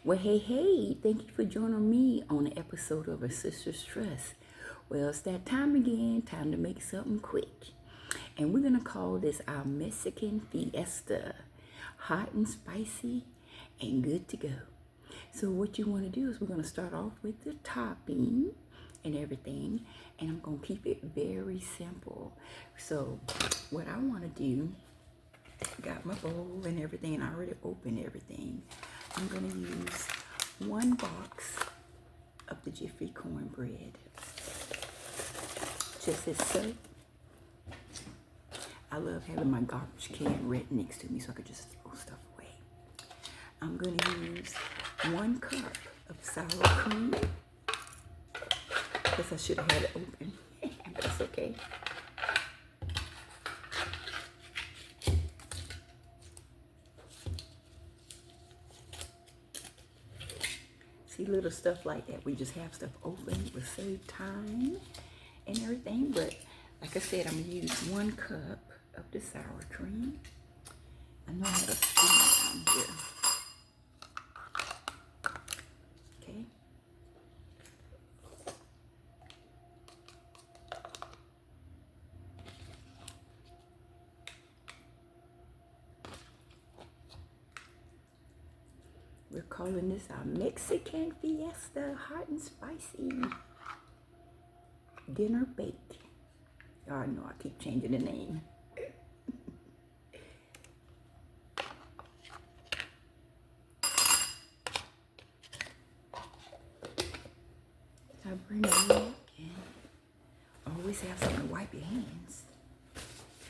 Well, hey, thank you for joining me on an episode of A Sister's Trust. Well, it's that time again, time to make something quick. And we're going to call this our Mexican Fiesta. Hot and spicy and good to go. So what you want to do is we're going to start off with the topping and everything. And I'm going to keep it very simple. So what I want to do, got my bowl and everything, and I already opened everything. I'm going to use one box of the Jiffy cornbread. Just as so. I love having my garbage can right next to me so I could just throw stuff away. I'm going to use 1 cup of sour cream. Guess I should have had it open. That's okay. See, little stuff like that, we just have stuff open, will save time and everything. But like I said, I'm gonna use 1 cup of the sour cream. I know I have a spoon down here. Okay. We're calling this our Mexican Fiesta Hot and Spicy Dinner Bake. Y'all know I keep changing the name. I bring it in and always have something to wipe your hands.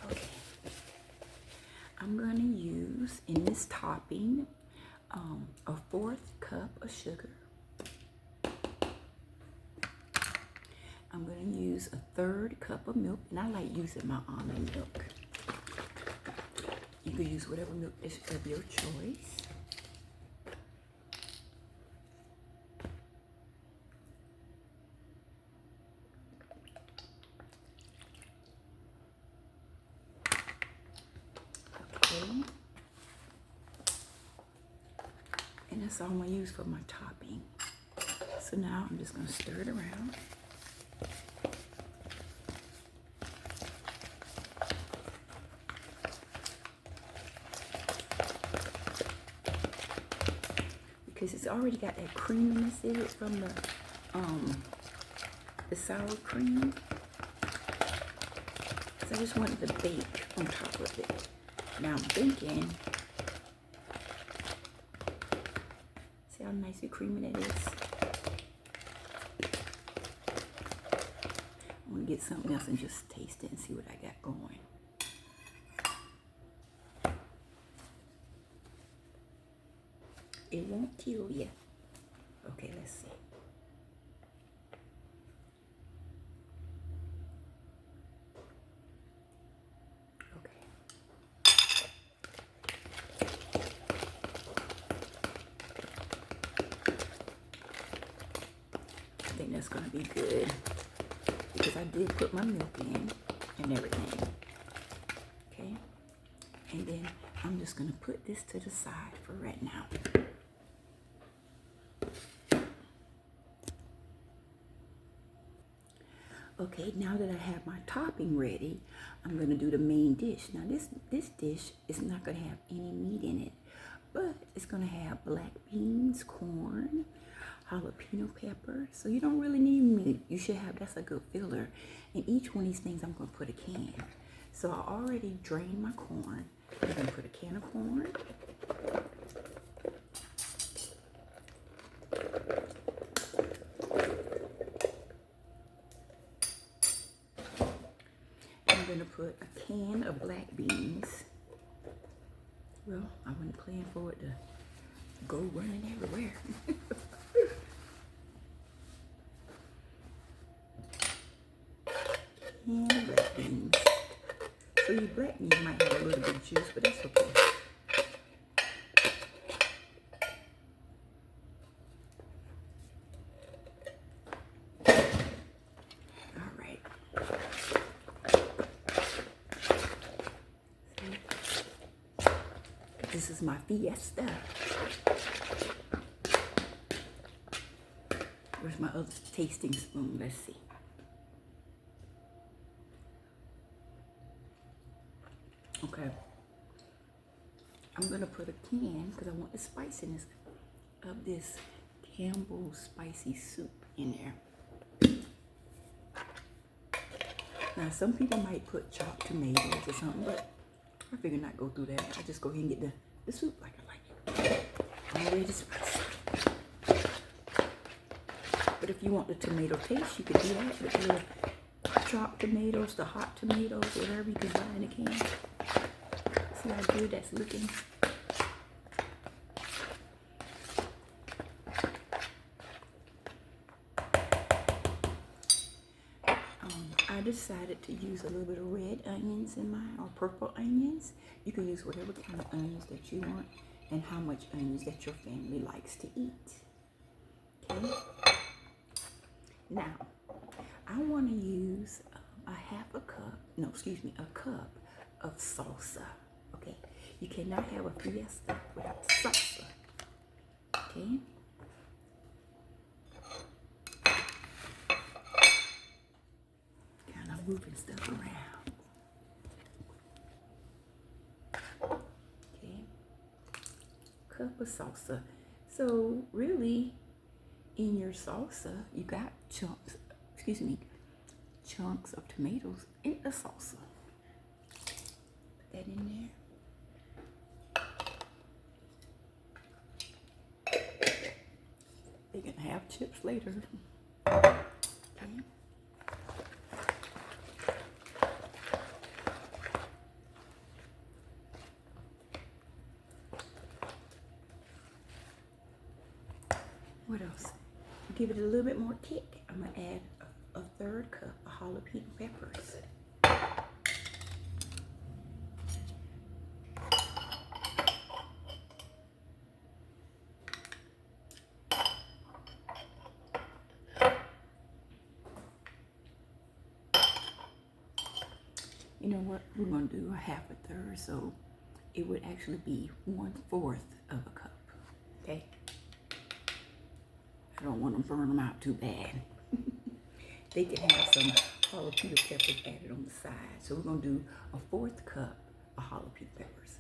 Okay. I'm going to use in this topping a 1/4 cup of sugar. I'm going to use a 1/3 cup of milk, and I like using my almond milk. You can use whatever milk is of your choice. Okay. And that's all I'm going to use for my topping. So now I'm just going to stir it around. Because it's already got that creaminess in it from the sour cream. So I just wanted to bake on top of it. Now I'm thinking, see how nice and creamy that is? I'm gonna get something else and just taste it and see what I got going. It won't kill you. Okay, let's see. Okay. I think that's gonna be good because I did put my milk in and everything. Okay. And then I'm just gonna put this to the side for right now. Okay, now that I have my topping ready, I'm going to do the main dish. Now this dish is not going to have any meat in it, but it's going to have black beans, corn, jalapeno pepper. So you don't really need meat. You should have, that's a good filler. And each one of these things I'm going to put a can. So I already drained my corn. I'm going to put a can of corn. I'm going to put a can of black beans. Well, I wasn't planning for it to go running everywhere. Can of black beans. So your black beans might have a little bit of juice, but that's okay. This is my Fiesta. Where's my other tasting spoon? Let's see. Okay. I'm gonna put a can because I want the spiciness of this Campbell's spicy soup in there. Now some people might put chopped tomatoes or something, but I figure not go through that. I just go ahead and get the soup like I like it. Already spicy. But if you want the tomato taste, you could do that with the chopped tomatoes, the hot tomatoes, whatever you can buy in a can. See how good that's looking? I decided to use a little bit of red onions in mine, or purple onions. You can use whatever kind of onions that you want and how much onions that your family likes to eat. Okay? Now, I want to use a cup of salsa. Okay? You cannot have a fiesta without salsa. Okay? Kind of moving stuff around. Okay? Cup of salsa. So, really, in your salsa, you got chunks of tomatoes in the salsa. Put that in there. They can have chips later. Okay. What else? To give it a little bit more kick, I'm gonna add a third cup of jalapeno peppers. You know what? We're gonna do a half a third, so it would actually be 1/4 of a cup. Okay? I don't want to burn them out too bad. They can have some jalapeno peppers added on the side. So we're going to do a 1/4 cup of jalapeno peppers.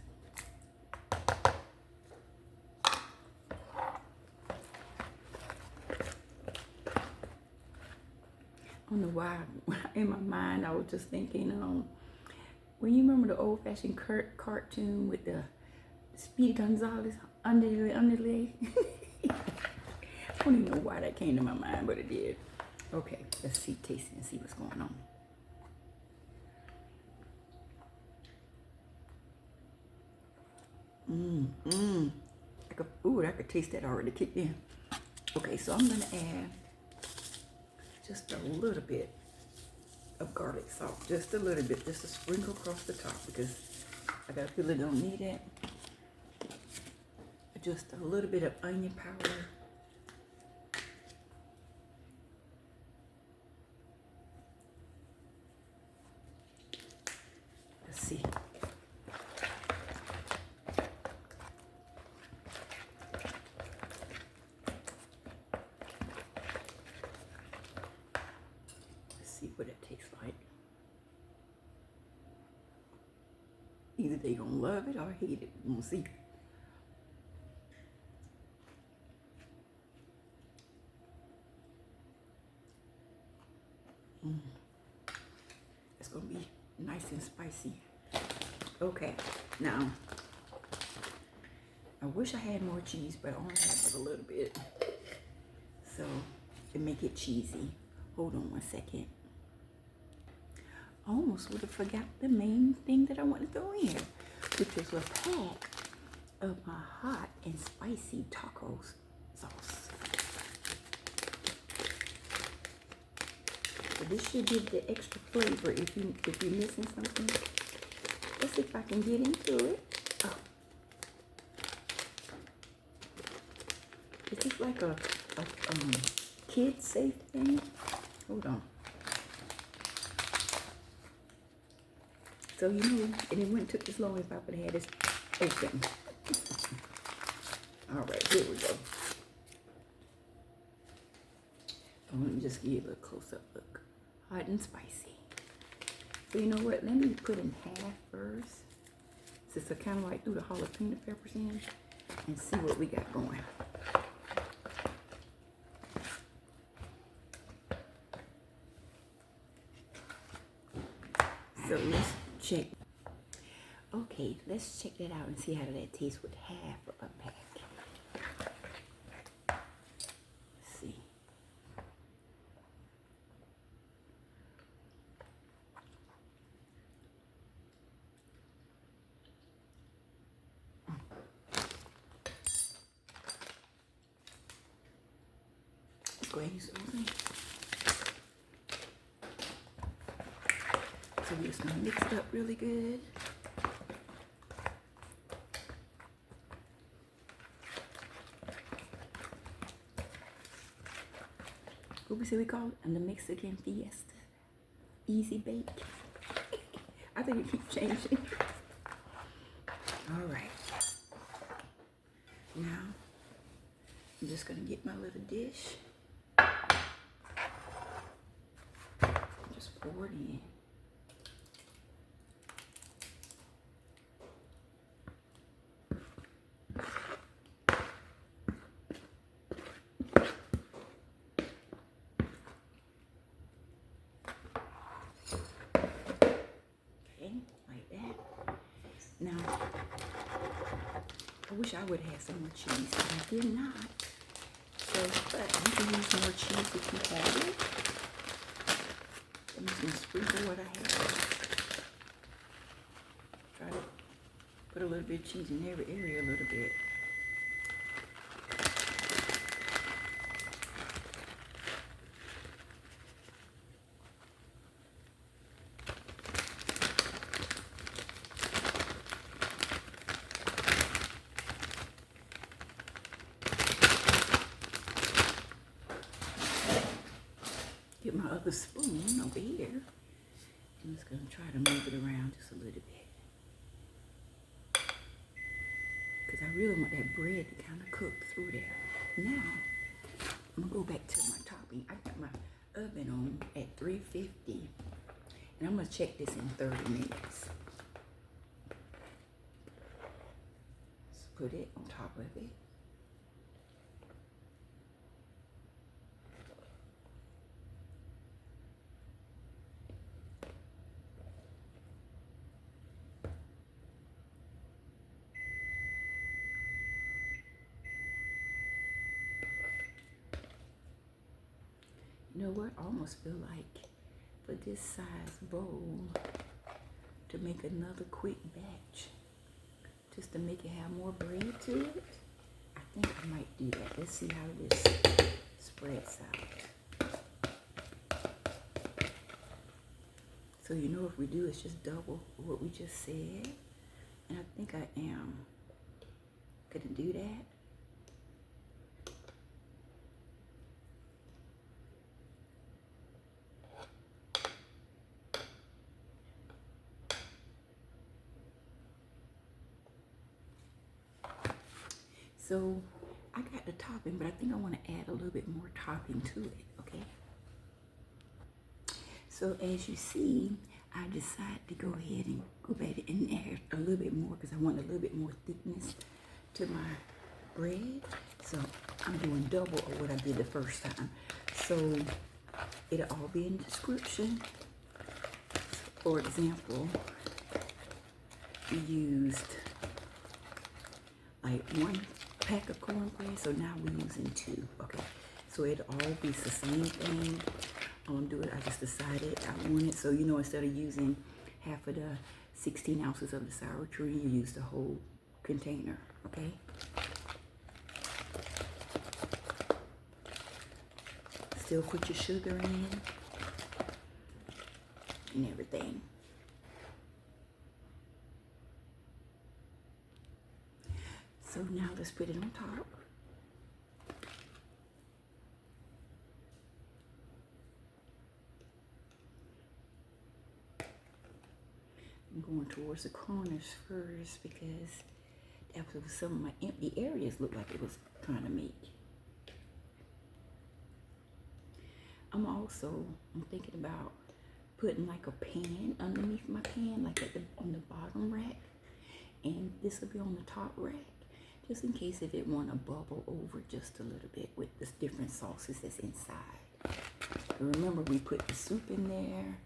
I don't know why, in my mind, I was just thinking, when you remember the old-fashioned cartoon with the Speedy Gonzales underlay? I don't even know why that came to my mind, but it did. Okay, let's see, taste it and see what's going on. I could taste that already kicked in. Okay, so I'm gonna add just a little bit of garlic salt, just a little bit, just a sprinkle across the top because I got a feeling I don't need it. Just a little bit of onion powder. Let's see. Let's see what it tastes like. Either they gonna love it or hate it. We'll see. It's gonna be nice and spicy. Okay, now I wish I had more cheese, but I only have but a little bit. So to make it cheesy, hold on one second. I almost would have forgot the main thing that I want to throw in here, which is a pack of my hot and spicy tacos sauce. So this should give the extra flavor if you're missing something. Let's see if I can get into it. Oh. Is this like a kid safe thing? Hold on. So you know, and it wouldn't took this long if I would have had this open. All right, here we go. just give you a little close-up look. Hot and spicy. So you know what? Let me put in half first. Since I kind of like threw the jalapeno peppers in. And see what we got going. So let's check. Okay, let's check that out and see how that tastes with half of a pack. Let's see. Let's go ahead and use it. So we're just gonna mix it up really good. What we say we call it? And the Mexican Fiesta. Easy bake. I think it keeps changing. All right. Now, I'm just gonna get my little dish. Just pour it in. Now, I wish I would have had some more cheese, but I did not. So, but you can use more cheese if you have it. I'm just going to sprinkle what I have. Try to put a little bit of cheese in every area a little bit. Get my other spoon over here. I'm just going to try to move it around just a little bit. Because I really want that bread to kind of cook through there. Now, I'm going to go back to my topping. I got my oven on at 350. And I'm going to check this in 30 minutes. Let's put it on top of it. You know what? I almost feel like for this size bowl to make another quick batch, just to make it have more bread to it. I think I might do that. Let's see how this spreads out. So you know, if we do, it's just double what we just said. And I think I am gonna do that. So I got the topping, but I think I want to add a little bit more topping to it, okay? So as you see, I decided to go ahead and go back and add a little bit more because I want a little bit more thickness to my bread. So I'm doing double of what I did the first time. So it'll all be in the description. For example, we used like 1 pack of cornbread, so now we're using 2. Okay, so it'll all be the same thing. All I'm doing, I just decided I wanted, so you know, instead of using half of the 16 ounces of the sour cream, you use the whole container. Okay, still put your sugar in and everything. So now let's put it on top. I'm going towards the corners first because that was some of my empty areas looked like it was trying to make. I'm thinking about putting like a pan underneath my pan, like on the bottom rack, and this will be on the top rack, just in case if it want to bubble over just a little bit with the different sauces that's inside. And remember, we put the soup in there,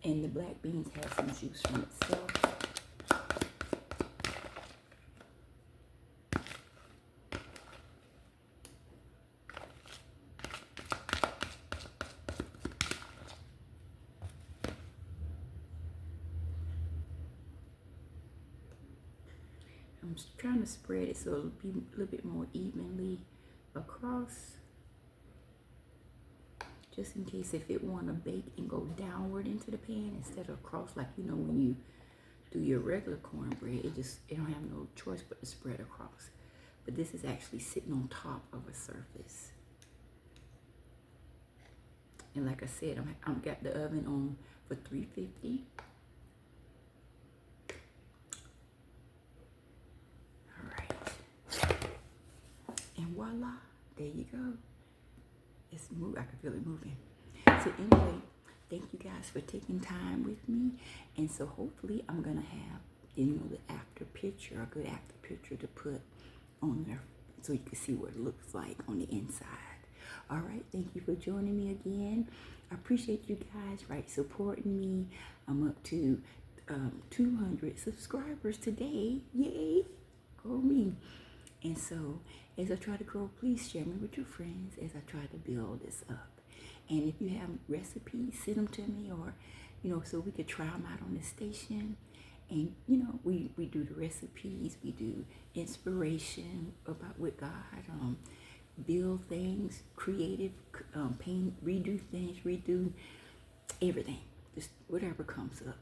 and the black beans have some juice from itself. I'm trying to spread it so it'll be a little bit more evenly across, just in case if it want to bake and go downward into the pan instead of across, like you know when you do your regular cornbread, it don't have no choice but to spread across. But this is actually sitting on top of a surface. And like I said, I've got the oven on for 350. And voila, there you go. It's moving. I can feel it moving. So anyway, thank you guys for taking time with me. And so hopefully I'm gonna have, the after picture, a good after picture to put on there so you can see what it looks like on the inside. All right, thank you for joining me again. I appreciate you guys, supporting me. I'm up to 200 subscribers today. Yay, go me. And so as I try to grow, please share me with your friends as I try to build this up. And if you have recipes, send them to me, or, so we could try them out on the station. And, we do the recipes, we do inspiration about with God, build things, creative, paint, redo things, redo everything, just whatever comes up.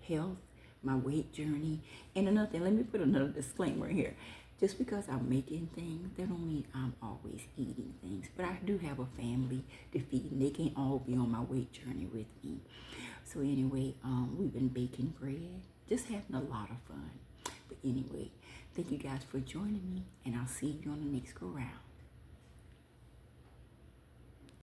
Health, my weight journey. And another thing, let me put another disclaimer here. Just because I'm making things, that don't mean I'm always eating things. But I do have a family to feed, and they can't all be on my weight journey with me. So anyway, we've been baking bread, just having a lot of fun. But anyway, thank you guys for joining me, and I'll see you on the next go round.